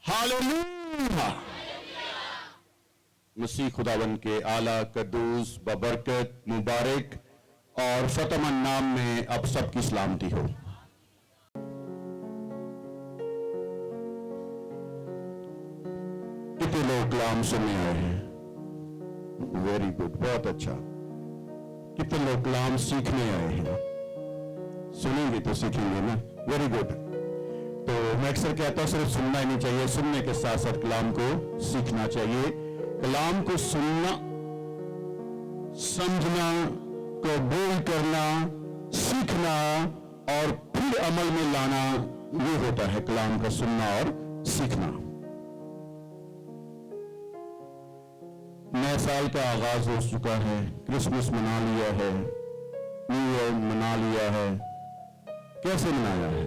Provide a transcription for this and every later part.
Hallelujah. मसीह खुदावन के आला कद्दूस बबरकत मुबारक और फतमन नाम में अब सबकी सलामती हो। कितने लोग कलाम सुनने आए हैं? वेरी गुड, बहुत अच्छा। कितने लोग कलाम सीखने आए हैं? सुनेंगे तो सीखेंगे ना। Very good. तो मैं अक्सर कहता हूं सिर्फ सुनना ही नहीं चाहिए, सुनने के साथ साथ कलाम को सीखना चाहिए। कलाम को सुनना, समझना, कबूल करना, सीखना और फिर अमल में लाना, ये होता है कलाम का सुनना और सीखना। नए साल का आगाज हो चुका है, क्रिसमस मना लिया है, न्यू ईयर मना लिया है। कैसे मनाया है?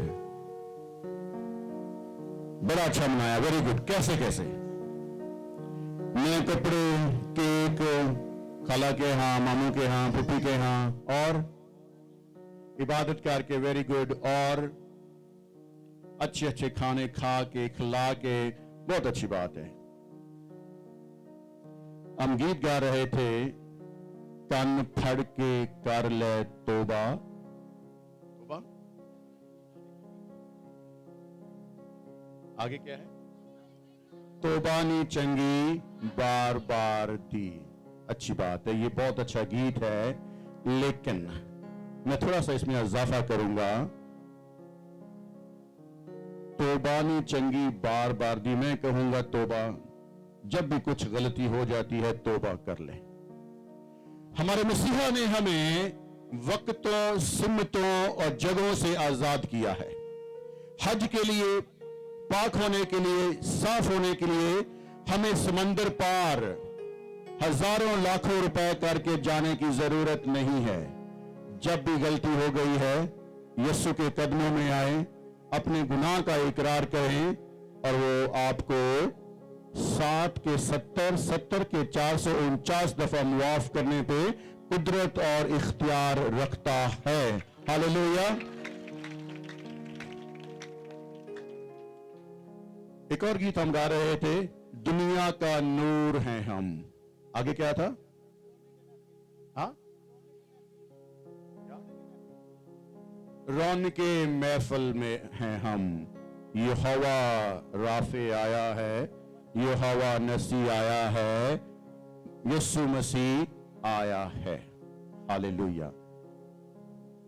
बड़ा अच्छा मनाया, वेरी गुड। कैसे कैसे? नए कपड़े, केक, खाला के यहाँ, मामू के यहाँ, पुप्पी के यहाँ, और इबादत करके, वेरी गुड। और अच्छे अच्छे खाने खा के, खिला के, बहुत अच्छी बात है। हम गीत गा रहे थे, कन फड़ के कर ले तोबा। तोबा आगे क्या है? तोबा नी चंगी बार बार दी। अच्छी बात है, ये बहुत अच्छा गीत है, लेकिन मैं थोड़ा सा इसमें इजाफा करूंगा। तोबा नी चंगी बार बार दी, मैं कहूंगा तोबा, जब भी कुछ गलती हो जाती है तोबा कर ले। हमारे मसीहा ने हमें वक्तों, सिमतों और जगहों से आजाद किया है। हज के लिए, पाक होने के लिए, साफ होने के लिए हमें समंदर पार हजारों लाखों रुपए करके जाने की जरूरत नहीं है। जब भी गलती हो गई है, यीशु के कदमों में आए, अपने गुनाह का इकरार करें और वो आपको 7 के 70, 70 के 449 दफा मुआफ करने पे कुदरत और इख्तियार रखता है। हालेलुया। एक और गीत हम गा रहे थे, दुनिया का नूर हैं हम। आगे क्या था? हाँ, रौनके महफिल में हैं हम। यहोवा राफे आया है, यहोवा नसी आया है, यीशु मसीह आया है। हालेलुया।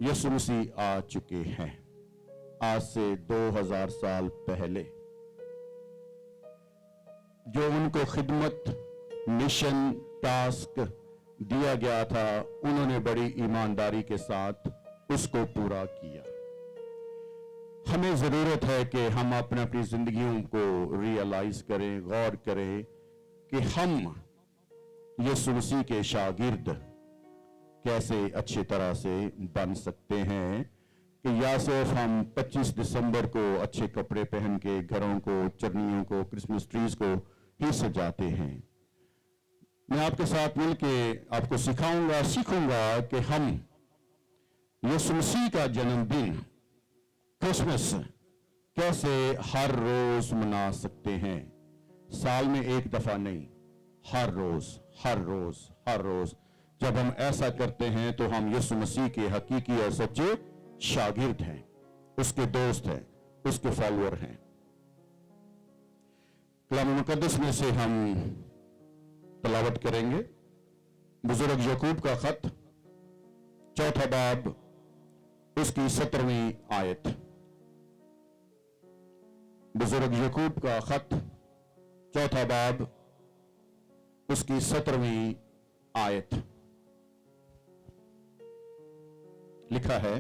यीशु मसीह आ चुके हैं। आज से 2000 साल पहले जो उनको खिदमत, मिशन, टास्क दिया गया था, उन्होंने बड़ी ईमानदारी के साथ उसको पूरा किया। हमें जरूरत है कि हम अपनी जिंदगियों को रियलाइज करें, गौर करें कि हम यीशु मसीह के शागिर्द कैसे अच्छी तरह से बन सकते हैं। कि या सिर्फ हम 25 दिसंबर को अच्छे कपड़े पहन के घरों को, चरनियों को, क्रिसमस ट्रीज को ही सजाते हैं। मैं आपके साथ मिलके आपको सिखाऊंगा, सीखूंगा कि हम यीशु मसीह का जन्मदिन, क्रिसमस, कैसे हर रोज मना सकते हैं। साल में एक दफा नहीं, हर रोज, हर रोज, हर रोज। जब हम ऐसा करते हैं तो हम यीशु मसीह के हकीकी और सच्चे शागिर्द हैं, उसके दोस्त हैं, उसके फॉलोअर हैं। कलाम मुकद्दस में से हम तलावत करेंगे बुजुर्ग याकूब का खत, 4 बाब, उसकी 17वीं आयत। बुजुर्ग याकूब का खत, 4 बाब, उसकी 17वीं आयत। लिखा है,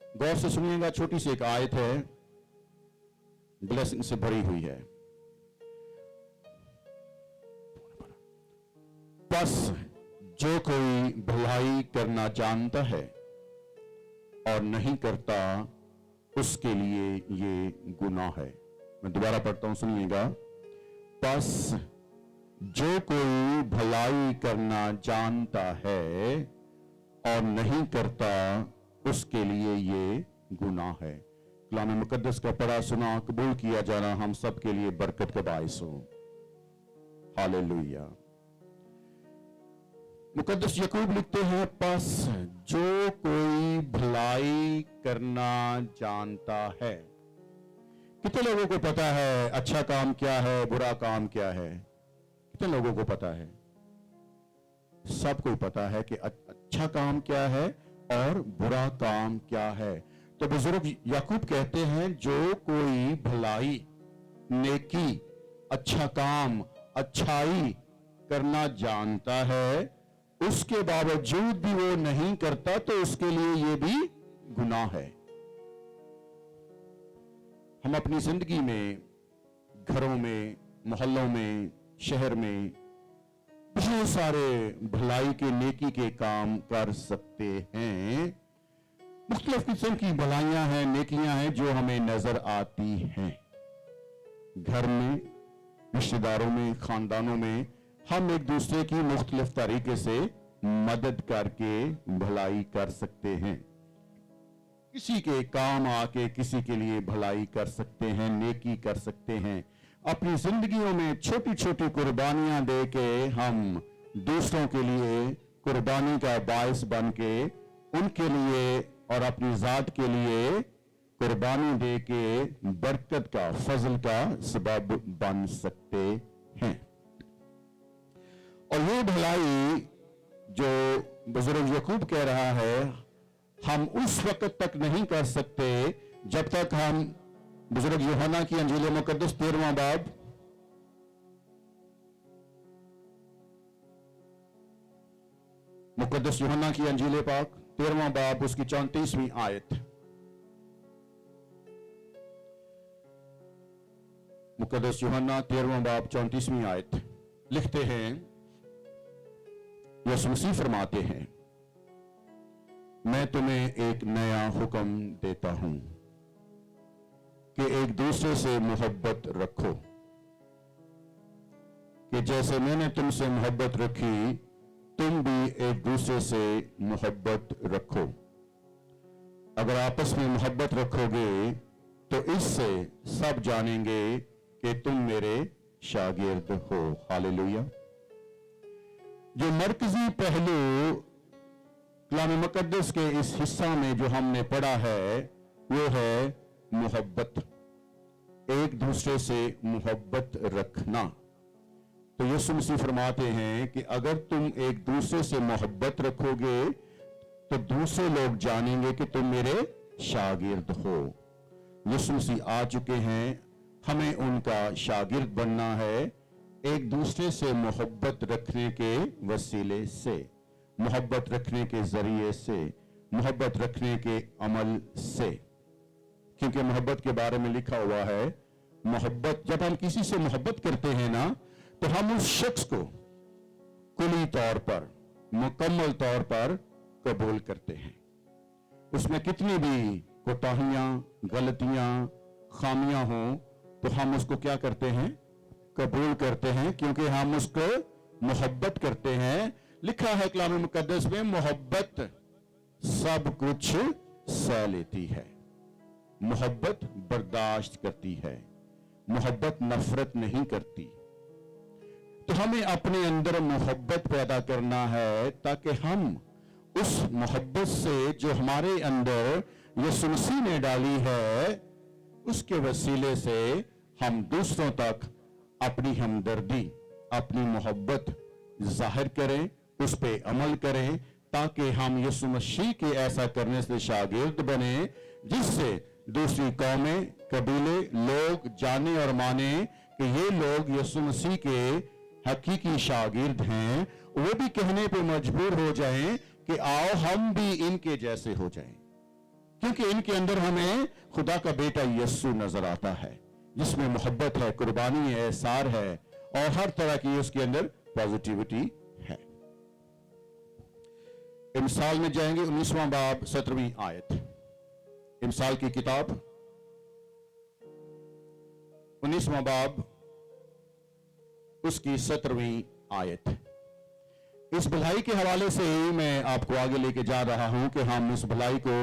गौर से सुनिएगा, छोटी सी एक आयत है, ब्लेसिंग से भरी हुई है। बस जो कोई भलाई करना जानता है और नहीं करता, उसके लिए ये गुनाह है। मैं दोबारा पढ़ता हूं, सुनिएगा। बस जो कोई भलाई करना जानता है और नहीं करता, उसके लिए ये गुनाह है। कलाम मुकद्दस का पढ़ा सुना कबूल किया जाना हम सब के लिए बरकत का बाइस हो। हालेलुया। मुकद्दस याकूब लिखते हैं, बस जो कोई भलाई करना जानता है। कितने लोगों को पता है अच्छा काम क्या है, बुरा काम क्या है? कितने लोगों को पता है? सबको पता है कि अच्छा काम क्या है और बुरा काम क्या है। तो बुजुर्ग याकूब कहते हैं, जो कोई भलाई, नेकी, अच्छा काम, अच्छाई करना जानता है, उसके बावजूद भी वो नहीं करता तो उसके लिए ये भी गुनाह है। हम अपनी जिंदगी में, घरों में, मोहल्लों में, शहर में बहुत सारे भलाई के, नेकी के काम कर सकते हैं। मुख्तलिफ किस्म की भलाइयां हैं, नेकियां हैं जो हमें नजर आती हैं। घर में, रिश्तेदारों में, खानदानों में हम एक दूसरे की मुख्तलिफ तरीके से मदद करके भलाई कर सकते हैं। किसी के काम आके किसी के लिए भलाई कर सकते हैं, नेकी कर सकते हैं। अपनी जिंदगियों में छोटी छोटी कुर्बानियां दे के हम दूसरों के लिए कुर्बानी का बायस बन के उनके लिए और अपनी जात के लिए कुर्बानी दे के बरकत का, फजल का सबब बन सकते हैं। और ये भलाई जो बुजुर्ग याकूब कह रहा है, हम उस वक्त तक नहीं कर सकते जब तक हम बुजुर्ग यूहन्ना की अंजील मुकद्दस 13वां बाब मुकद्दस यूहन्ना की अंजील पाक 13वां बाब उसकी 34वीं आयत। मुकद्दस यूहन्ना 13वां बाब 34वीं आयत लिखते हैं, यीशु मसीह फरमाते हैं, मैं तुम्हें एक नया हुक्म देता हूं कि एक दूसरे से मोहब्बत रखो, कि जैसे मैंने तुमसे मोहब्बत रखी तुम भी एक दूसरे से मोहब्बत रखो। अगर आपस में मोहब्बत रखोगे तो इससे सब जानेंगे कि तुम मेरे शागिर्द हो। हालेलुया। जो मरकजी पहलू कलाम मुकद्दस के इस हिस्सा में जो हमने पढ़ा है वो है मोहब्बत, एक दूसरे से मोहब्बत रखना। तो यीशु मसीह फरमाते हैं कि अगर तुम एक दूसरे से मोहब्बत रखोगे तो दूसरे लोग जानेंगे कि तुम मेरे शागिर्द हो। यीशु मसीह आ चुके हैं, हमें उनका शागिर्द बनना है एक दूसरे से मोहब्बत रखने के वसीले से, मोहब्बत रखने के जरिए से, मोहब्बत रखने के अमल से। क्योंकि मोहब्बत के बारे में लिखा हुआ है, मोहब्बत, जब हम किसी से मोहब्बत करते हैं ना तो हम उस शख्स को कुली तौर पर, मुकम्मल तौर पर कबूल करते हैं। उसमें कितनी भी कोताहियां, गलतियां, खामियां हो तो हम उसको क्या करते हैं? कबूल करते हैं, क्योंकि हम उसको मोहब्बत करते हैं। लिखा है कलाम मुकद्दस में, मोहब्बत सब कुछ सह लेती है, मोहब्बत बर्दाश्त करती है, मोहब्बत नफरत नहीं करती। तो हमें अपने अंदर मोहब्बत पैदा करना है ताकि हम उस मोहब्बत से जो हमारे अंदर यीशु मसीह ने डाली है उसके वसीले से हम दूसरों तक अपनी हमदर्दी, अपनी मोहब्बत जाहिर करें, उस पे अमल करें, ताकि हम यीशु मसीह के ऐसा करने से शागिर्द बने जिससे दूसरी कौमें, कबीले, लोग जाने और माने कि ये लोग यीशु मसीह के हकीकी शागिर्द हैं। वो भी कहने पे मजबूर हो जाएं कि आओ हम भी इनके जैसे हो जाएं, क्योंकि इनके अंदर हमें खुदा का बेटा यीशु नजर आता है जिसमें मोहब्बत है, कुर्बानी है, सार है और हर तरह की उसके अंदर पॉजिटिविटी है। इमसाल में जाएंगे 19वां बाब 17वीं आयत। इमसाल की किताब 19वां बाब उसकी 17वीं आयत। इस भलाई के हवाले से ही मैं आपको आगे लेके जा रहा हूं कि हम इस भलाई को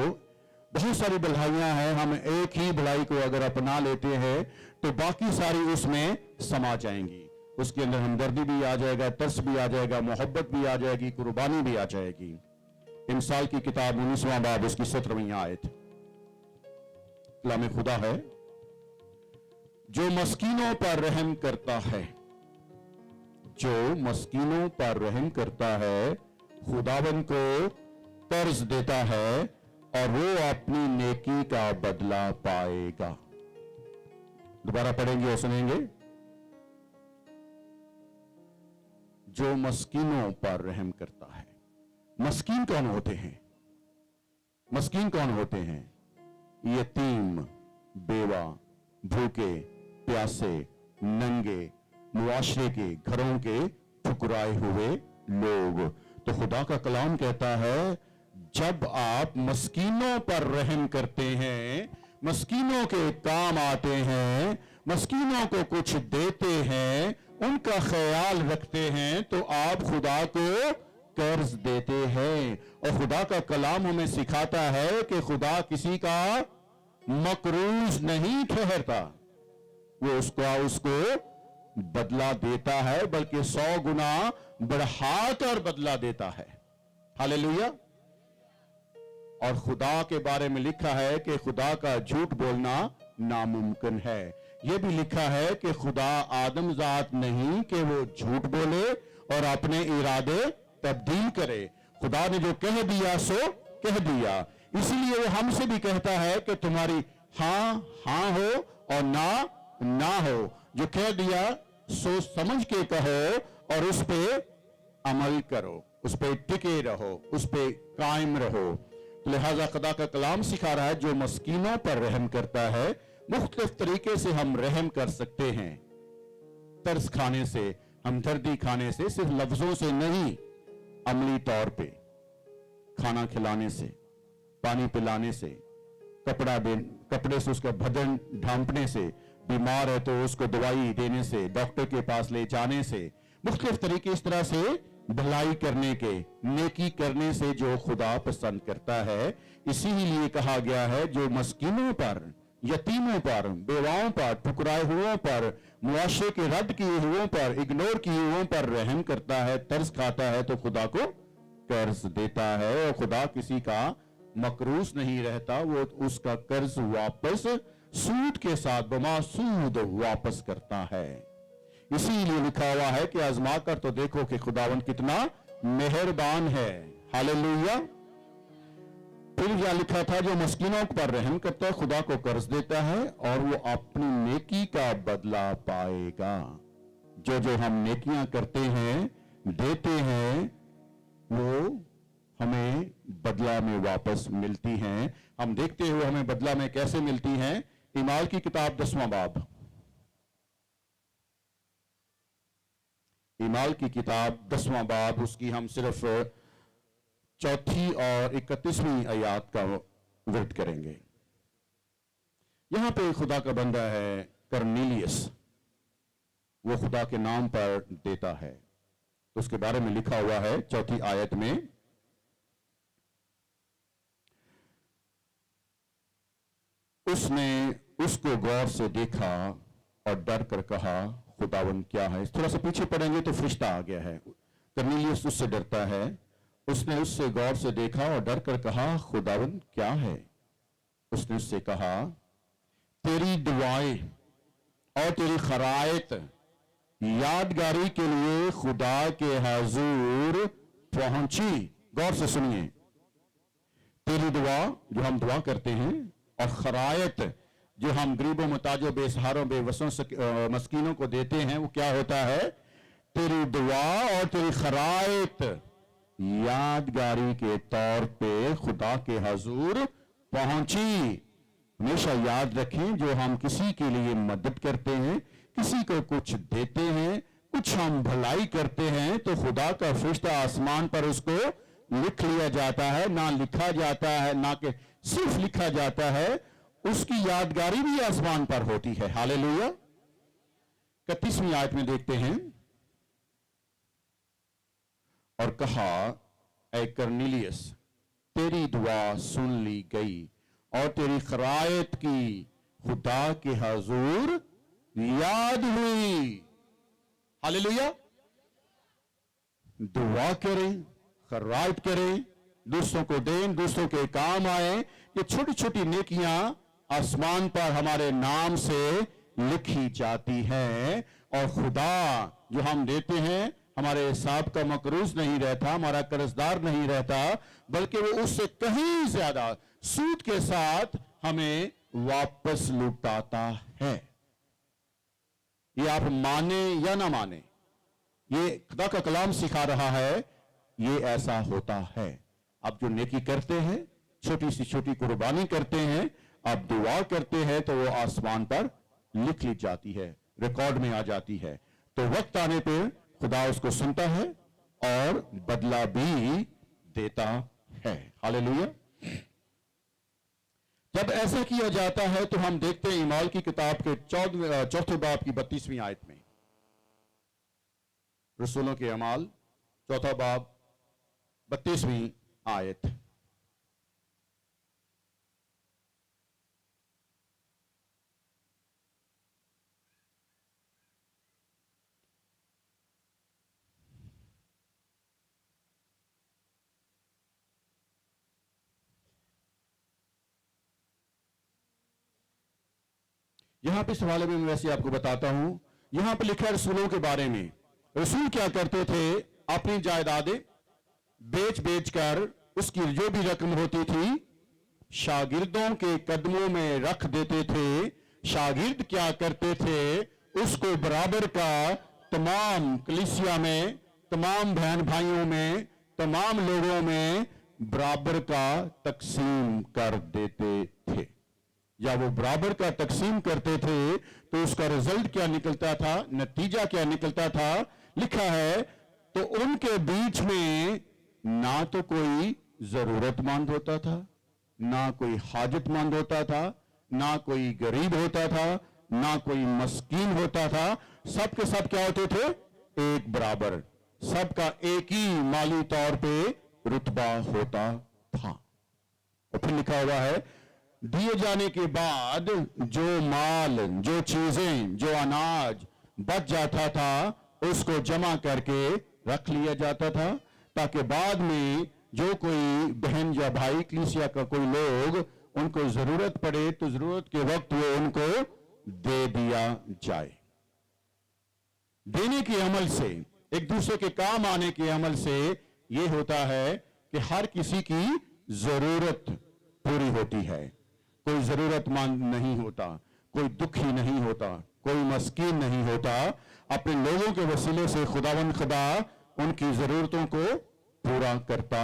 بہت ساری بھلائیاں ہیں، ہم ایک ہی بھلائی کو اگر اپنا لیتے ہیں تو باقی ساری اس میں سما جائیں گی. اس کے اندر ہمدردی بھی آ جائے گا، ترس بھی آ جائے گا، محبت بھی آ جائے گی، قربانی بھی آ جائے گی. امثال کی کتاب 19واں باب اس کی 17ویں آیت کلام خدا ہے، جو مسکینوں پر رحم کرتا ہے، جو مسکینوں پر رحم کرتا ہے خداوند کو قرض دیتا ہے اور وہ اپنی نیکی کا بدلہ پائے گا. دوبارہ پڑھیں گے اور سنیں گے. جو مسکینوں پر رحم کرتا ہے. مسکین کون ہوتے ہیں؟ مسکین کون ہوتے ہیں؟ یتیم، بیوہ، بھوکے، پیاسے، ننگے، معاشرے کے گھروں کے ٹھکرائے ہوئے لوگ. تو خدا کا کلام کہتا ہے جب آپ مسکینوں پر رحم کرتے ہیں، مسکینوں کے کام آتے ہیں، مسکینوں کو کچھ دیتے ہیں، ان کا خیال رکھتے ہیں، تو آپ خدا کو قرض دیتے ہیں. اور خدا کا کلام ہمیں سکھاتا ہے کہ خدا کسی کا مقروض نہیں ٹھہرتا. وہ اس کو بدلہ دیتا ہے، بلکہ 100 گنا بڑھا کر بدلہ دیتا ہے. ہاللیلویا. اور خدا کے بارے میں لکھا ہے کہ خدا کا جھوٹ بولنا ناممکن ہے. یہ بھی لکھا ہے کہ خدا آدم ذات نہیں کہ وہ جھوٹ بولے اور اپنے ارادے تبدیل کرے. خدا نے جو کہہ دیا سو کہہ دیا. اسی لیے وہ ہم سے بھی کہتا ہے کہ تمہاری ہاں ہاں ہو اور نہ ہو. جو کہہ دیا سو سمجھ کے کہو اور اس پہ عمل کرو، اس پہ ٹکے رہو، اس پہ قائم رہو. لہذا خدا کا کلام سکھا رہا ہے جو مسکینوں پر رحم کرتا ہے. مختلف طریقے سے ہم رحم کر سکتے ہیں. ترس کھانے سے، ہمدردی کھانے سے، صرف لفظوں سے نہیں، عملی طور پہ کھانا کھلانے سے، پانی پلانے سے، کپڑے سے اس کا بدن ڈھانپنے سے، بیمار ہے تو اس کو دوائی دینے سے، ڈاکٹر کے پاس لے جانے سے، مختلف طریقے اس طرح سے بھلائی کرنے کے، نیکی کرنے سے جو خدا پسند کرتا ہے. اسی لیے کہا گیا ہے جو مسکینوں پر، یتیموں پر، بیواؤں پر، ٹھکرائے ہوئوں پر، معاشرے کے رد کیے ہوئوں پر، اگنور کیے ہوئوں پر رحم کرتا ہے، ترس کھاتا ہے، تو خدا کو قرض دیتا ہے. اور خدا کسی کا مقروض نہیں رہتا، وہ اس کا قرض واپس سود کے ساتھ بما سود واپس کرتا ہے. اسی لیے لکھا ہوا ہے کہ آزما کر تو دیکھو کہ خداوند کتنا مہربان ہے. ہاللیلویا. پھر یہ لکھا تھا جو مسکینوں پر رحم کرتا ہے خدا کو قرض دیتا ہے اور وہ اپنی نیکی کا بدلہ پائے گا. جو ہم نیکیاں کرتے ہیں، دیتے ہیں، وہ ہمیں بدلہ میں واپس ملتی ہیں. ہم دیکھتے ہوئے ہمیں بدلہ میں کیسے ملتی ہیں. اعمال کی کتاب 10واں باب، اعمال کی کتاب 10واں باب، اس کی ہم صرف 4 اور 31 آیات کا ورد کریں گے. یہاں پہ خدا کا بندہ ہے کرنیلیس، وہ خدا کے نام پر دیتا ہے. تو اس کے بارے میں لکھا ہوا ہے 4 آیت میں، اس نے اس کو غور سے دیکھا اور ڈر کر کہا خداوند کیا ہے. اس تھوڑا سا پیچھے پڑھیں گے تو فرشتہ آ گیا ہے. کرنیلیس اس سے ڈرتا ہے. اس نے اس سے غور سے دیکھا اور ڈر کر کہا خداوند کیا ہے. اس نے اس سے کہا تیری دعائیں اور تیری خرائط یادگاری کے لیے خدا کے حضور پہنچی. غور سے سنیے، تیری دعا جو ہم دعا کرتے ہیں اور خرائط جو ہم غریبوں محتاجوں بے سہاروں بے وسوں مسکینوں کو دیتے ہیں، وہ کیا ہوتا ہے؟ تیری دعا اور تیری خرائط یادگاری کے طور پہ خدا کے حضور پہنچی. ہمیشہ یاد رکھیں جو ہم کسی کے لیے مدد کرتے ہیں، کسی کو کچھ دیتے ہیں، کچھ ہم بھلائی کرتے ہیں، تو خدا کا فرشتہ آسمان پر اس کو لکھ لیا جاتا ہے. نہ لکھا جاتا ہے، نہ کہ صرف لکھا جاتا ہے، اس کی یادگاری بھی آسمان پر ہوتی ہے. ہاللیلویا. 31 آیت میں دیکھتے ہیں، اور کہا اے کرنیلیس تیری دعا سن لی گئی اور تیری خرائط کی خدا کے حضور یاد ہوئی. ہاللیلویا. دعا کریں, خرائط کریں, دوسروں کو دیں, دوسروں کے کام آئیں. یہ چھوٹی چھوٹی نیکیاں آسمان پر ہمارے نام سے لکھی جاتی ہیں, اور خدا جو ہم دیتے ہیں ہمارے حساب کا مقروض نہیں رہتا, ہمارا قرضدار نہیں رہتا, بلکہ وہ اس سے کہیں زیادہ سود کے ساتھ ہمیں واپس لوٹاتا ہے. یہ آپ مانیں یا نہ مانیں, یہ خدا کا کلام سکھا رہا ہے, یہ ایسا ہوتا ہے. آپ جو نیکی کرتے ہیں, چھوٹی سی چھوٹی قربانی کرتے ہیں, آپ دعا کرتے ہیں تو وہ آسمان پر لکھ لی جاتی ہے, ریکارڈ میں آ جاتی ہے. تو وقت آنے پہ خدا اس کو سنتا ہے اور بدلہ بھی دیتا ہے. ہاللیلویا. جب ایسا کیا جاتا ہے تو ہم دیکھتے ہیں اعمال کی کتاب کے 4 باب کی 32ویں آیت میں, رسولوں کے اعمال 4 باب 32ویں آیت. یہاں پہ اس حوالے میں ویسے آپ کو بتاتا ہوں, یہاں پہ لکھا ہے رسولوں کے بارے میں. رسول کیا کرتے تھے, اپنی جائیدادیں بیچ بیچ کر اس کی جو بھی رقم ہوتی تھی شاگردوں کے قدموں میں رکھ دیتے تھے. شاگرد کیا کرتے تھے, اس کو برابر کا تمام کلیسیا میں, تمام بہن بھائیوں میں, تمام لوگوں میں برابر کا تقسیم کر دیتے تھے. یا وہ برابر کا تقسیم کرتے تھے تو اس کا رزلٹ کیا نکلتا تھا, نتیجہ کیا نکلتا تھا. لکھا ہے تو ان کے بیچ میں نہ تو کوئی ضرورت مند ہوتا تھا, نہ کوئی حاجت مند ہوتا تھا, نہ کوئی غریب ہوتا تھا, نہ کوئی مسکین ہوتا تھا. سب کے سب کیا ہوتے تھے, ایک برابر. سب کا ایک ہی مالی طور پہ رتبہ ہوتا تھا. اور پھر لکھا ہوا ہے دیے جانے کے بعد جو مال, جو چیزیں, جو اناج بچ جاتا تھا اس کو جمع کر کے رکھ لیا جاتا تھا, تاکہ بعد میں جو کوئی بہن یا بھائی کلیسیا کا کوئی لوگ ان کو ضرورت پڑے تو ضرورت کے وقت وہ ان کو دے دیا جائے. دینے کے عمل سے, ایک دوسرے کے کام آنے کے عمل سے یہ ہوتا ہے کہ ہر کسی کی ضرورت پوری ہوتی ہے. کوئی ضرورت مند نہیں ہوتا, کوئی دکھی نہیں ہوتا, کوئی مسکین نہیں ہوتا. اپنے لوگوں کے وسیلے سے خداوند خدا ان کی ضرورتوں کو پورا کرتا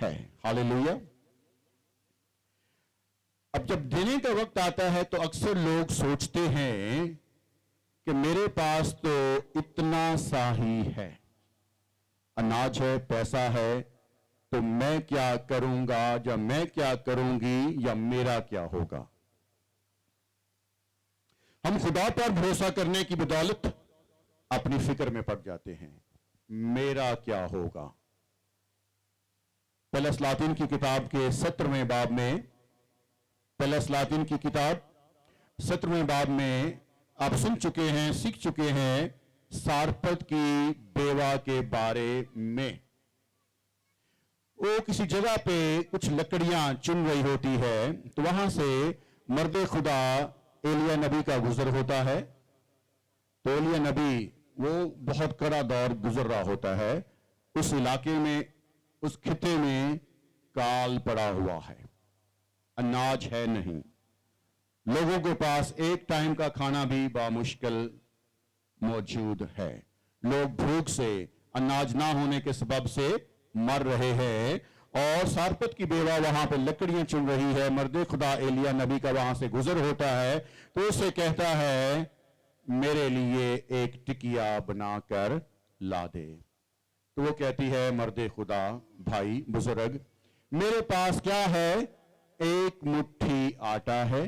ہے. ہاللیلویا. اب جب دینے کا وقت آتا ہے تو اکثر لوگ سوچتے ہیں کہ میرے پاس تو اتنا سا ہی ہے, اناج ہے, پیسہ ہے, تو میں کیا کروں گا, یا میں کیا کروں گی, یا میرا کیا ہوگا. ہم خدا پر بھروسہ کرنے کی بدولت اپنی فکر میں پڑ جاتے ہیں, میرا کیا ہوگا. پہلا سلاطین کی کتاب کے 17ویں باب میں, پہلا سلاطین کی کتاب 17ویں باب میں آپ سن چکے ہیں, سیکھ چکے ہیں سارپت کی بیوہ کے بارے میں. وہ کسی جگہ پہ کچھ لکڑیاں چن رہی ہوتی ہے, تو وہاں سے مرد خدا ایلیا نبی کا گزر ہوتا ہے. تو ایلیا نبی وہ بہت کڑا دور گزر رہا ہوتا ہے. اس علاقے میں, اس خطے میں کال پڑا ہوا ہے, اناج ہے نہیں, لوگوں کے پاس ایک ٹائم کا کھانا بھی بامشکل موجود ہے. لوگ بھوک سے, اناج نہ ہونے کے سبب سے مر رہے ہیں. اور سارپت کی بیوہ وہاں پہ لکڑیاں چن رہی ہے. مرد خدا ایلیا نبی کا وہاں سے گزر ہوتا ہے تو اسے کہتا ہے میرے لیے ایک ٹکیا بنا کر لا دے. تو وہ کہتی ہے مرد خدا, بھائی بزرگ, میرے پاس کیا ہے, ایک مٹھی آٹا ہے,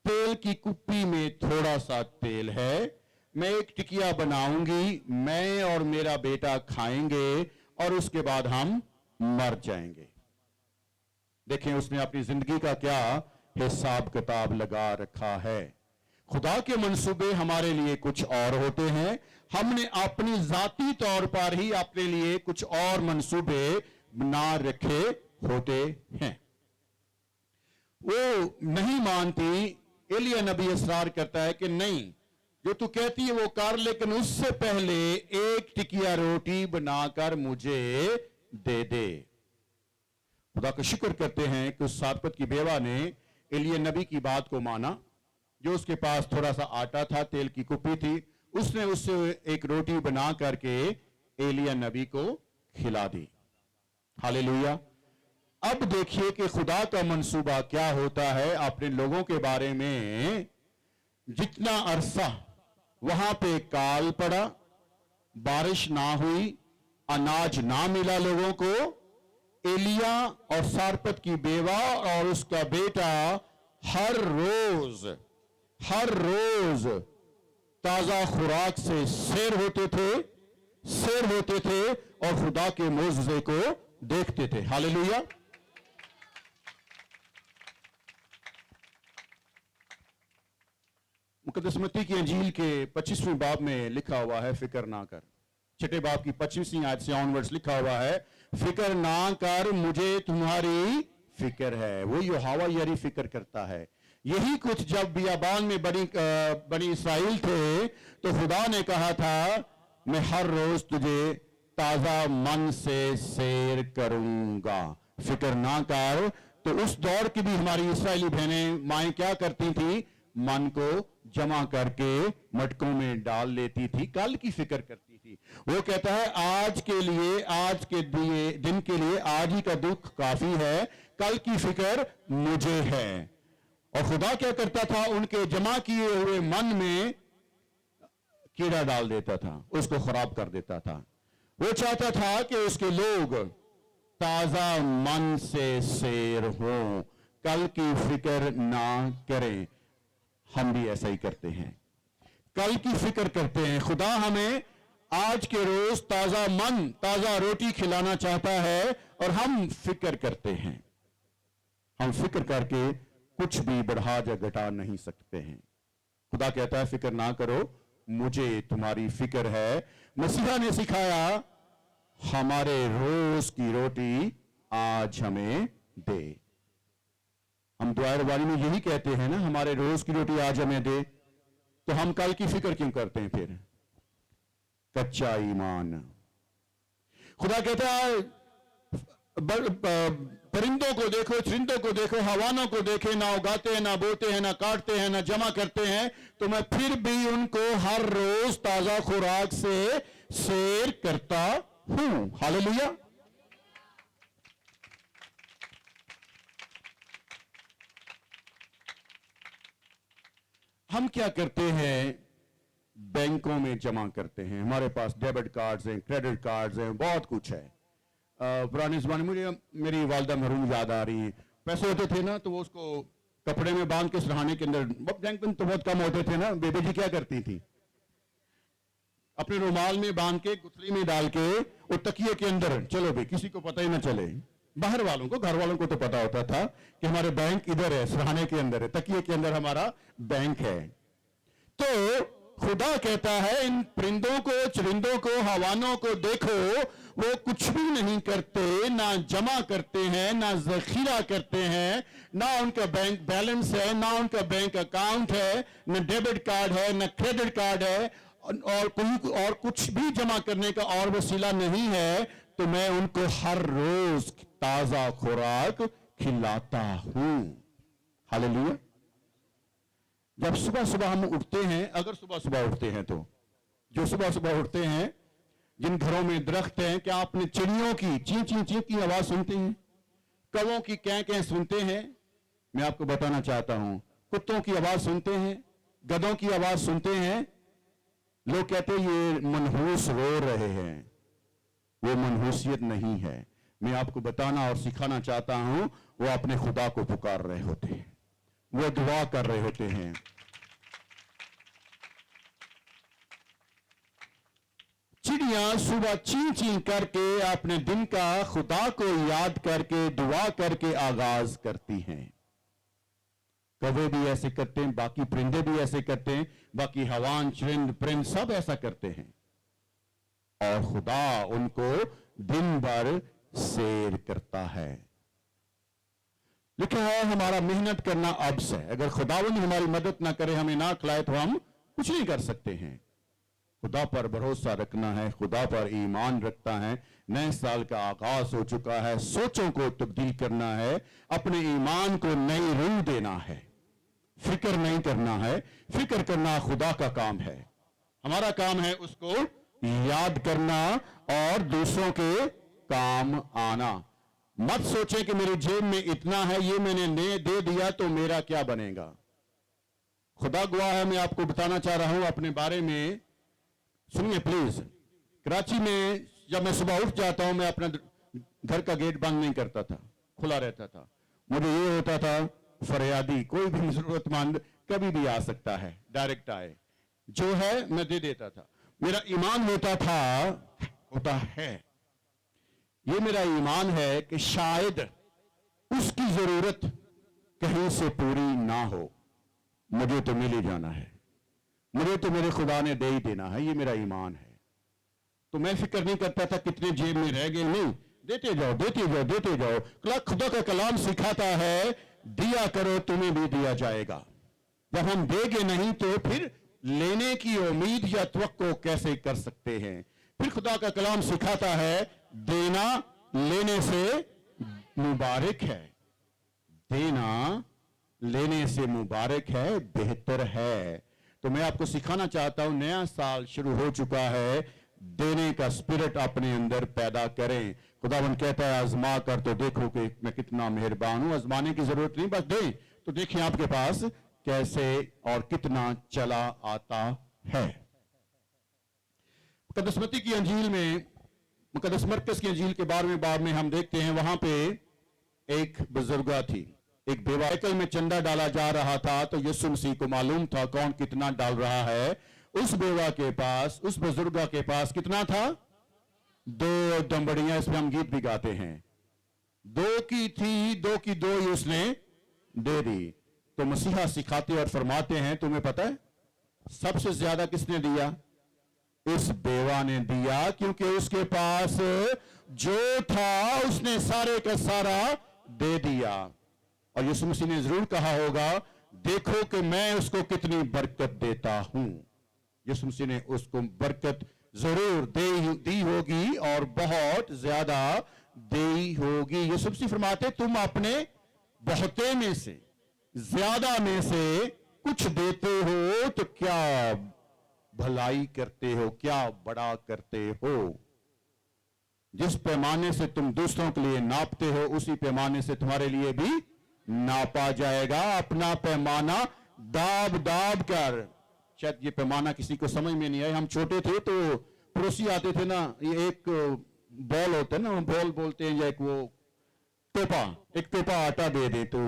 تیل کی کپی میں تھوڑا سا تیل ہے, میں ایک ٹکیا بناؤں گی, میں اور میرا بیٹا کھائیں گے اور اس کے بعد ہم مر جائیں گے. دیکھیں اس نے اپنی زندگی کا کیا हिसाब किताब लगा रखा है। खुदा के मंसूबे हमारे लिए कुछ और होते हैं, हमने अपनी जाती तौर पर ही अपने लिए कुछ और मंसूबे बना रखे होते हैं। वो नहीं मानती, एलिया नबी इसरार करता है कि नहीं, जो तू कहती है वो कर, लेकिन उससे पहले एक टिकिया रोटी बनाकर मुझे दे दे। खुदा का शुक्र करते हैं कि उस सारपत की बेवा ने एलिया नबी की बात को माना। जो उसके पास थोड़ा सा आटा था, तेल की कुप्पी थी, उसने उससे एक रोटी बना करके एलिया नबी को खिला दी। हालेलुया। अब देखिए कि खुदा का मंसूबा क्या होता है अपने लोगों के बारे में। जितना अरसा वहां पे काल पड़ा, बारिश ना हुई, अनाज ना मिला लोगों को, एलिया और सारपत की बेवा और उसका बेटा हर रोज ताजा खुराक से सैर होते थे और खुदा के मोजज़े को देखते थे। हालेलुया। मुकद्दस मत्ती की अंजील के 25वें बाब में लिखा हुआ है, फिक्र ना कर। छठे बाब की 25वीं आयत से ऑनवर्ड्स लिखा हुआ है, फिक्र ना कर, मुझे तुम्हारी फिक्र है। वो यहोवा यारी फिक्र करता है। यही कुछ जब बियाबान में बनी इसराइल थे तो खुदा ने कहा था, मैं हर रोज तुझे ताजा मन से सैर करूंगा, फिक्र ना कर। तो उस दौर की भी हमारी इसराइली बहनें माएं क्या करती थी? मन को जमा करके मटकों में डाल लेती थी, कल की फिक्र करती थी। वो कहता है आज के लिए, आज के दिन के लिए आज ही का दुख काफी है, कल की फिक्र मुझे है। और खुदा क्या करता था? उनके जमा किए हुए मन में कीड़ा डाल देता था, उसको खराब कर देता था। वो चाहता था कि उसके लोग ताजा मन से सैर हो, कल की फिक्र ना करें। हम भी ऐसा ही करते हैं, कल की फिक्र करते हैं। खुदा हमें आज के रोज ताजा मन, ताजा रोटी खिलाना चाहता है और हम फिक्र करते हैं। हम फिक्र करके कुछ भी बढ़ा या घटा नहीं सकते हैं। खुदा कहता है फिक्र ना करो, मुझे तुम्हारी फिक्र है। मसीहा ने सिखाया, हमारे रोज की रोटी आज हमें दे। हम दुआ रबानी में यही कहते हैं ना, हमारे रोज की रोटी आज हमें दे। तो हम कल की फिक्र क्यों करते हैं फिर? कच्चा ईमान। खुदा कहता है परिंदों को देखो, चरिंदों को देखो, हवानों को देखे, ना उगाते हैं, ना बोते हैं, ना काटते हैं, ना जमा करते हैं, तो मैं फिर भी उनको हर रोज ताजा खुराक से सैर करता हूं। हालेलुया। हम क्या करते हैं? बैंकों में जमा करते हैं। हमारे पास डेबिट कार्ड्स हैं, क्रेडिट कार्ड्स हैं, बहुत कुछ है। पुराने ज़माने में मेरी वालदा मरहूम याद आ रही है। पैसे होते थे ना तो वो उसको कपड़े में बांध के सरहाने के अंदर, बैंक में तो बहुत कम होते थे ना, बेबी जी क्या करती थी? अपने रुमाल में बांध के गुथली में डाल के वो तकिए के अंदर, चलो भाई किसी को पता ही ना चले। बाहर वालों को, घर वालों को तो पता होता था कि हमारे बैंक इधर है, सरहाने के अंदर है, तकिए के अंदर हमारा बैंक है। तो खुदा कहता है इन परिंदों को, चरिंदों को, हवानों को देखो, वो कुछ भी नहीं करते, ना जमा करते हैं, ना जखीरा करते हैं, ना उनका बैंक बैलेंस है, ना उनका बैंक अकाउंट है, ना डेबिट कार्ड है, ना क्रेडिट कार्ड है, और कुछ भी जमा करने का और वसीला नहीं है। तो मैं उनको हर रोज ताजा खुराक खिलाता हूं। हालेलुया। जब सुबह सुबह हम उठते हैं, अगर सुबह सुबह उठते हैं, तो जो सुबह सुबह उठते हैं, जिन घरों में दरख्त हैं, क्या आपने चिड़ियों की ची ची ची की आवाज सुनते हैं? कौवों की कै कै सुनते हैं? मैं आपको बताना चाहता हूं, कुत्तों की आवाज सुनते हैं, गधों की आवाज सुनते हैं। लोग कहते हैं ये मनहूस रो रहे हैं, वो मनहूसियत नहीं है। मैं आपको बताना और सिखाना चाहता हूं, वो अपने खुदा को पुकार रहे होते हैं, वो दुआ कर रहे होते हैं। चिड़ियां सुबह ची ची करके अपने दिन का खुदा को याद करके दुआ करके आगाज करती हैं। कौवे भी ऐसे करते हैं, बाकी परिंदे भी ऐसे करते हैं, बाकी हवान चरिंद परिंद सब ऐसा करते हैं, और खुदा उनको दिन भर सैर करता है। लिखा है हमारा मेहनत करना अब्स है। अगर खुदावंद हमारी मदद ना करे, हमें ना खिलाए, तो हम कुछ नहीं कर सकते हैं। खुदा पर भरोसा रखना है, खुदा पर ईमान रखता है। नए साल का आगाज हो चुका है, सोचों को तब्दील करना है, अपने ईमान को नई रूह देना है। फिक्र नहीं करना है, फिक्र करना खुदा का काम है। हमारा काम है उसको याद करना और दूसरों के काम आना। मत सोचें कि मेरी जेब में इतना है, ये मैंने दे दिया तो मेरा क्या बनेगा। खुदा गवाह है, मैं आपको बताना चाह रहा हूं अपने बारे में। सुनिए प्लीज। कराची में जब मैं सुबह उठ जाता हूं, मैं अपना घर का गेट बंद नहीं करता था, खुला रहता था। मुझे ये होता था फरियादी कोई भी जरूरतमंद कभी भी आ सकता है, डायरेक्ट आए, जो है मैं दे देता था। मेरा ईमान होता है, ये मेरा ईमान है कि शायद उसकी जरूरत कहीं से पूरी ना हो, मुझे तो मिल ही जाना है, मुझे तो मेरे खुदा ने दे ही देना है, ये मेरा ईमान है। तो मैं फिक्र नहीं करता था कितने जेब में रह गए, नहीं, देते जाओ देते जाओ देते जाओ। खुदा का कलाम सिखाता है दिया करो तुम्हें भी दिया जाएगा। जब हम देंगे नहीं तो फिर लेने की उम्मीद या तवक्को कैसे कर सकते हैं। फिर खुदा का कलाम सिखाता है देना लेने से मुबारक है, देना लेने से मुबारक है, बेहतर है। तो मैं आपको सिखाना चाहता हूं, नया साल शुरू हो चुका है, देने का स्पिरिट अपने अंदर पैदा करें। खुदावंद कहता है आजमा कर तो देखो कि मैं कितना मेहरबान हूं। आजमाने की जरूरत नहीं, बस दें तो देखिए आपके पास कैसे और कितना चला आता है। मुकद्दस मत्ती की अंजील में, मुकद्दस मरकस की अंजील के 12वें बाब में हम देखते हैं, वहां पे एक बुजुर्गा थी, एक बेवाइकल में चंदा डाला जा रहा था, तो यीशु मसीह को मालूम था कौन कितना डाल रहा है। उस बेवा के पास, उस बुजुर्गा के पास कितना था? 2 दंबड़ियां। इसमें हम गीत भी गाते हैं, 2 की थी, 2 की 2 ही उसने दे दी। तो मसीहा सिखाते और फरमाते हैं, तुम्हें पता है सबसे ज्यादा किसने दिया? इस बेवा ने दिया, क्योंकि उसके पास जो था उसने सारे का सारा दे दिया। और यीशु मसीह ने जरूर कहा होगा देखो कि मैं उसको कितनी बरकत देता हूं। यीशु मसीह ने उसको बरकत जरूर दी होगी और बहुत ज्यादा दी होगी। यीशु मसीह फरमाते तुम अपने बहुते में से, ज्यादा में से कुछ देते हो तो क्या भलाई करते हो, क्या बड़ा करते हो। जिस पैमाने से तुम दूसरों के लिए नापते हो, उसी पैमाने से तुम्हारे लिए भी नापा जाएगा। अपना पैमाना दाब दाब कर। शायद ये पैमाना किसी को समझ में नहीं आया। हम छोटे थे तो पड़ोसी आते थे ना, ये एक बॉल होता है ना, बॉल बोलते हैं, या एक वो टोपा, एक टोपा आटा दे दे, तो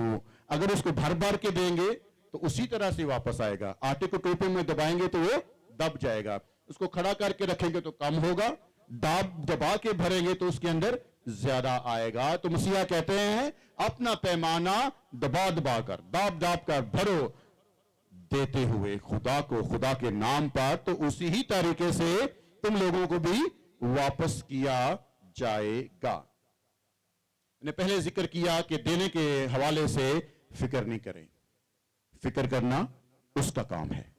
अगर उसको भर भर के देंगे तो उसी तरह से वापस आएगा। आटे को टोपे में दबाएंगे तो वो दब जाएगा, उसको खड़ा करके रखेंगे तो कम होगा, दबा के भरेंगे तो उसके अंदर ज्यादा आएगा। तो मसीहा कहते हैं अपना पैमाना दबा दबा कर, दाब दाब कर भरो, देते हुए खुदा को, खुदा के नाम पर, तो उसी ही तरीके से तुम लोगों को भी वापस किया जाएगा। मैंने पहले जिक्र किया कि देने के हवाले से फिक्र नहीं करें, फिक्र करना उसका काम है।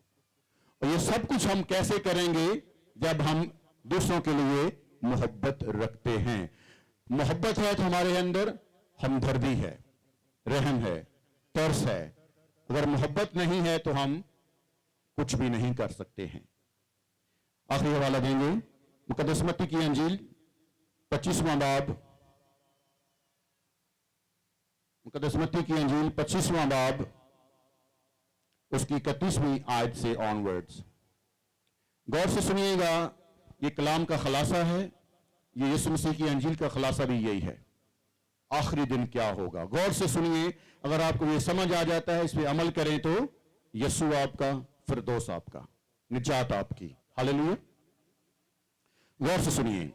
और ये सब कुछ हम कैसे करेंगे? जब हम दूसरों के लिए मोहब्बत रखते हैं। मोहब्बत है तो हमारे अंदर हमदर्दी है, रहम है, तरस है। अगर मोहब्बत नहीं है तो हम कुछ भी नहीं कर सकते हैं। आखिरी हवाला देंगे मुकद्दस मत्ती की अंजील 25वां बाब, मुकद्दस मत्ती की अंजील 25वां बाब, उसकी 31वीं आयत से ऑनवर्ड्स। गौर से सुनिएगा, ये कलाम का खुलासा है, ये यीशु मसीह की अंजील का खुलासा भी यही है। आखिरी दिन क्या होगा, गौर से सुनिए। अगर आपको ये समझ आ जाता है, इस पे अमल करें तो यीशु आपका, फिरदौस आपका, निजात आपकी। हालेलुया। गौर से सुनिए,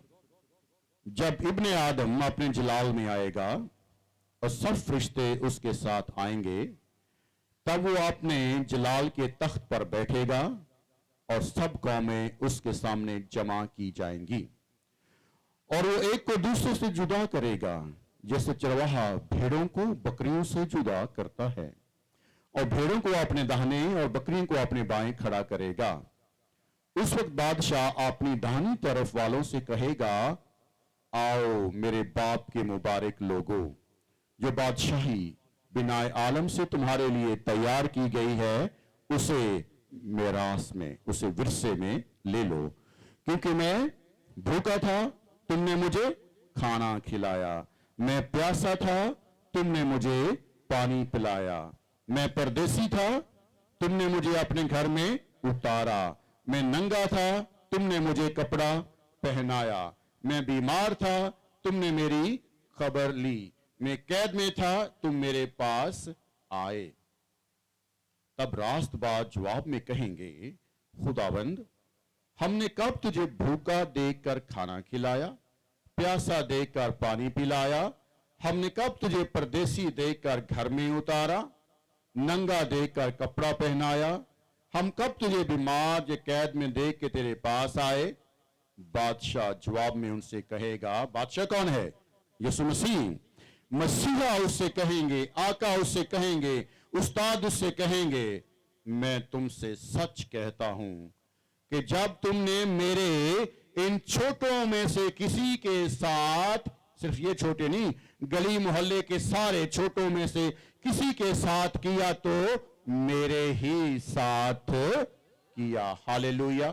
जब इब्ने आदम अपने जलाल में आएगा और सब फरिश्ते उसके साथ आएंगे, तब वो अपने जलाल के तख्त पर बैठेगा और सब कौमें उसके सामने जमा की जाएंगी, और वो एक को दूसरे से जुदा करेगा, जैसे चरवाहा भेड़ों को बकरियों से जुदा करता है, और भेड़ों को अपने दाहिने और बकरियों को अपने बाएं खड़ा करेगा। उस वक्त बादशाह अपनी दाहिनी तरफ वालों से कहेगा, आओ मेरे बाप के मुबारक लोगों, जो बादशाही बिनाए आलम से तुम्हारे लिए तैयार की गई है, उसे मेरास में, उसे विरसे में ले लो, क्योंकि मैं भूखा था, तुमने मुझे खाना खिलाया, मैं प्यासा था, तुमने मुझे पानी पिलाया, मैं परदेसी था, तुमने मुझे अपने घर में उतारा, मैं नंगा था, तुमने मुझे कपड़ा पहनाया, मैं बीमार था, तुमने मेरी खबर ली, मैं कैद में था, तुम मेरे पास आए। तब रास्तबाज जवाब में कहेंगे, खुदावंद, हमने कब तुझे भूखा देखकर खाना खिलाया, प्यासा देखकर पानी पिलाया, हमने कब तुझे परदेसी देखकर घर में उतारा, नंगा देखकर कपड़ा पहनाया, हम कब तुझे बीमार या कैद में देख के तेरे पास आए। बादशाह जवाब में उनसे कहेगा, बादशाह कौन है? यीशु मसीह। मसीहा उससे कहेंगे, आका उससे कहेंगे, उस्ताद उससे कहेंगे, मैं तुमसे सच कहता हूं कि जब तुमने मेरे इन छोटों में से किसी के साथ, सिर्फ ये छोटे नहीं, गली मोहल्ले के सारे छोटों में से किसी के साथ किया तो मेरे ही साथ किया। हालेलुया।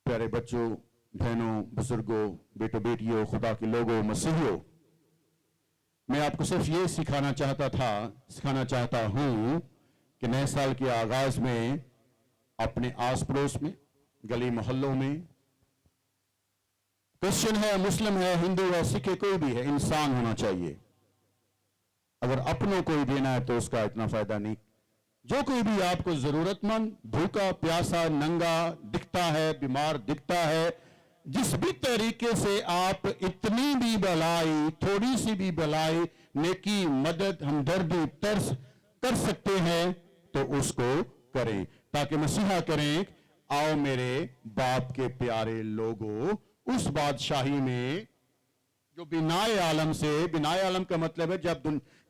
प्यारे बच्चों, बहनों, बुजुर्गों, बेटों बेटियों, खुदा के लोगों, मसीहियों, मैं आपको सिर्फ ये सिखाना चाहता हूं कि नए साल के आगाज में अपने आस पड़ोस में, गली मोहल्लों में, क्रिश्चियन है, मुस्लिम है, हिंदू है, सिख है, कोई भी है, इंसान होना चाहिए। अगर अपनों को ही देना है तो उसका इतना फायदा नहीं। जो कोई भी आपको जरूरतमंद, भूखा, प्यासा, नंगा दिखता है, बीमार दिखता है, जिस भी तरीके से आप इतनी भी भलाई, थोड़ी सी भी भलाई, नेकी, मदद, हमदर्दी, तरस कर सकते हैं तो उसको करें, ताकि मसीहा करें, आओ मेरे बाप के प्यारे लोगों, उस बादशाही में जो बिनाए आलम से, बिनाए आलम का मतलब है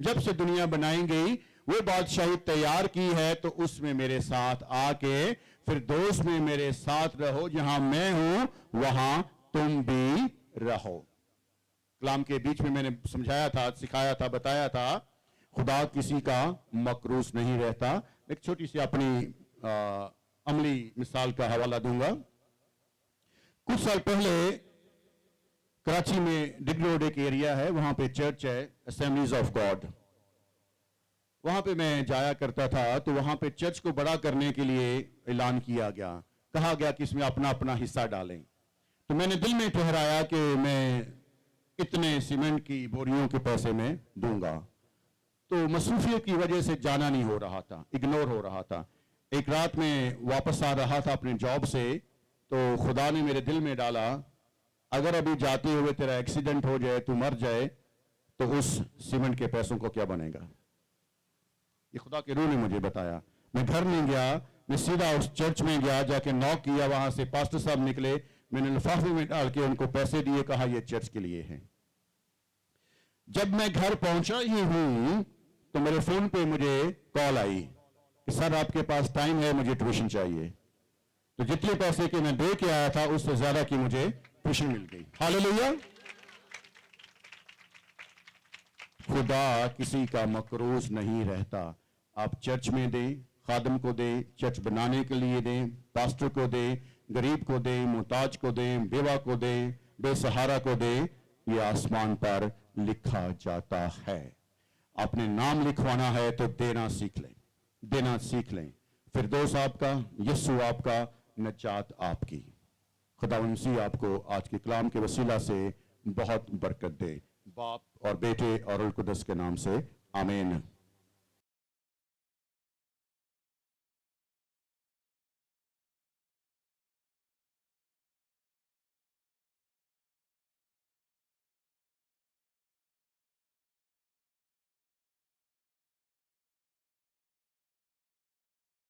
जब से दुनिया बनाई गई, वो बादशाही तैयार की है, तो उसमें मेरे साथ आके फिर दोस्त में मेरे साथ रहो, जहां मैं हूं वहां तुम भी रहो। कलाम के बीच में मैंने समझाया था, सिखाया था, बताया था, खुदा किसी का मकरूज नहीं रहता। एक छोटी सी अपनी अमली मिसाल का हवाला दूंगा। कुछ साल पहले कराची में डिग रोड एक एरिया है, वहां पे चर्च है, असेंबलीज ऑफ गॉड। वहां पे मैं जाया करता था, तो वहां पे चर्च को बड़ा करने के लिए ऐलान किया गया, कहा गया कि इसमें अपना अपना हिस्सा डालें। तो मैंने दिल में ठहराया कि मैं इतने सीमेंट की बोरियों के पैसे में दूंगा। तो मसरूफियत की वजह से जाना नहीं हो रहा था, इग्नोर हो रहा था। एक रात में वापस आ रहा था अपने जॉब से, तो खुदा ने मेरे दिल में डाला, अगर अभी जाते हुए तेरा एक्सीडेंट हो जाए, तू मर जाए, तो उस सीमेंट के पैसों को क्या बनेगा। ये खुदा के रूह ने मुझे बताया। मैं घर नहीं गया, मैं सीधा उस चर्च में गया, जाके नॉक किया, वहां से पास्टर साहब निकले, मैंने लिफाफे में डाल के उनको पैसे दिए, कहा ये चर्च के लिए है। जब मैं घर पहुंचा ही हूं तो मेरे फोन पे मुझे कॉल आई कि सर आपके पास टाइम है, मुझे ट्यूशन चाहिए। तो जितने पैसे के मैं दे के आया था उससे ज्यादा की मुझे ट्यूशन मिल गई। हालेलुया। खुदा किसी का मकरूज नहीं रहता। आप चर्च में दें, खादम को दें, चर्च बनाने के लिए दें, पास्टर को दें, गरीब को दें, मुहताज को दें, बेवा को दें, बेसहारा को दें, ये आसमान पर लिखा जाता है। आपने नाम लिखवाना है तो देना सीख लें, देना सीख लें। फिरदौस आपका, यीशु आपका, नजात आपकी। खुदावंद मसीह आपको आज के कलाम के वसीला से बहुत बरकत दे। बाप और बेटे और रूह कुदस के नाम से आमीन।